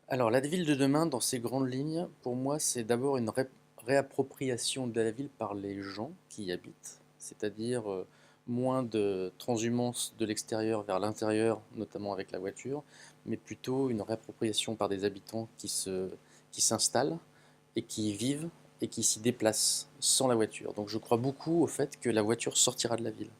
Alors, la ville de demain, dans ses grandes lignes, pour moi, c'est d'abord une réappropriation de la ville par les gens qui y habitent, c'est-à-dire moins de transhumance de l'extérieur vers l'intérieur, notamment avec la voiture, mais plutôt une réappropriation par des habitants qui s'installent et qui y vivent et qui s'y déplacent sans la voiture. Donc je crois beaucoup au fait que la voiture sortira de la ville.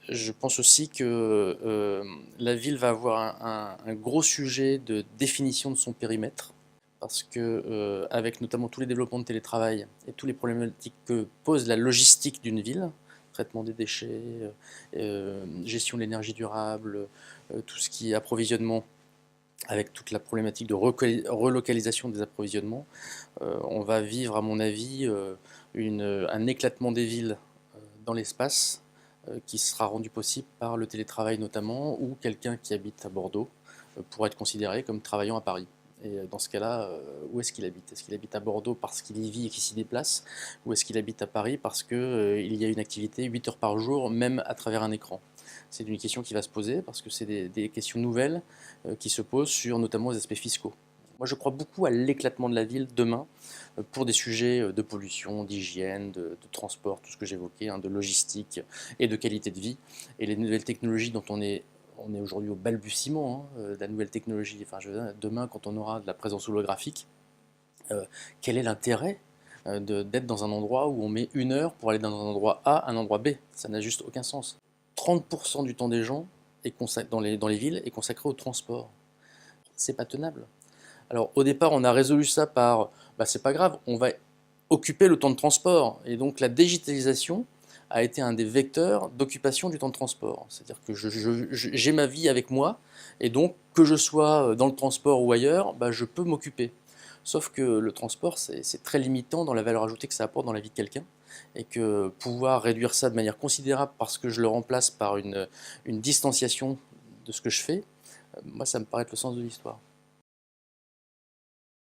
Je pense aussi que la ville va avoir un gros sujet de définition de son périmètre, parce que avec notamment tous les développements de télétravail et tous les problématiques que pose la logistique d'une ville, traitement des déchets, gestion de l'énergie durable, tout ce qui est approvisionnement, avec toute la problématique de relocalisation des approvisionnements, on va vivre, à mon avis, un éclatement des villes dans l'espace qui sera rendu possible par le télétravail notamment, ou quelqu'un qui habite à Bordeaux pourra être considéré comme travaillant à Paris. Et dans ce cas-là, où est-ce qu'il habite? Est-ce qu'il habite à Bordeaux parce qu'il y vit et qu'il s'y déplace? Ou est-ce qu'il habite à Paris parce qu'il y a une activité 8 heures par jour, même à travers un écran? C'est une question qui va se poser parce que c'est des questions nouvelles qui se posent sur notamment les aspects fiscaux. Moi, je crois beaucoup à l'éclatement de la ville demain pour des sujets de pollution, d'hygiène, de transport, tout ce que j'évoquais, hein, de logistique et de qualité de vie. Et les nouvelles technologies dont on est aujourd'hui au balbutiement, hein, de la nouvelle technologie. Enfin, demain, quand on aura de la présence holographique, quel est l'intérêt d'être dans un endroit où on met 1 heure pour aller d'un endroit A à un endroit B? Ça n'a juste aucun sens. 30% du temps des gens dans les villes est consacré au transport. C'est pas tenable. Alors au départ, on a résolu ça par, bah, c'est pas grave, on va occuper le temps de transport. Et donc la digitalisation a été un des vecteurs d'occupation du temps de transport. C'est-à-dire que j'ai ma vie avec moi, et donc que je sois dans le transport ou ailleurs, bah, je peux m'occuper. Sauf que le transport, c'est très limitant dans la valeur ajoutée que ça apporte dans la vie de quelqu'un, et que pouvoir réduire ça de manière considérable parce que je le remplace par une distanciation de ce que je fais, moi ça me paraît être le sens de l'histoire.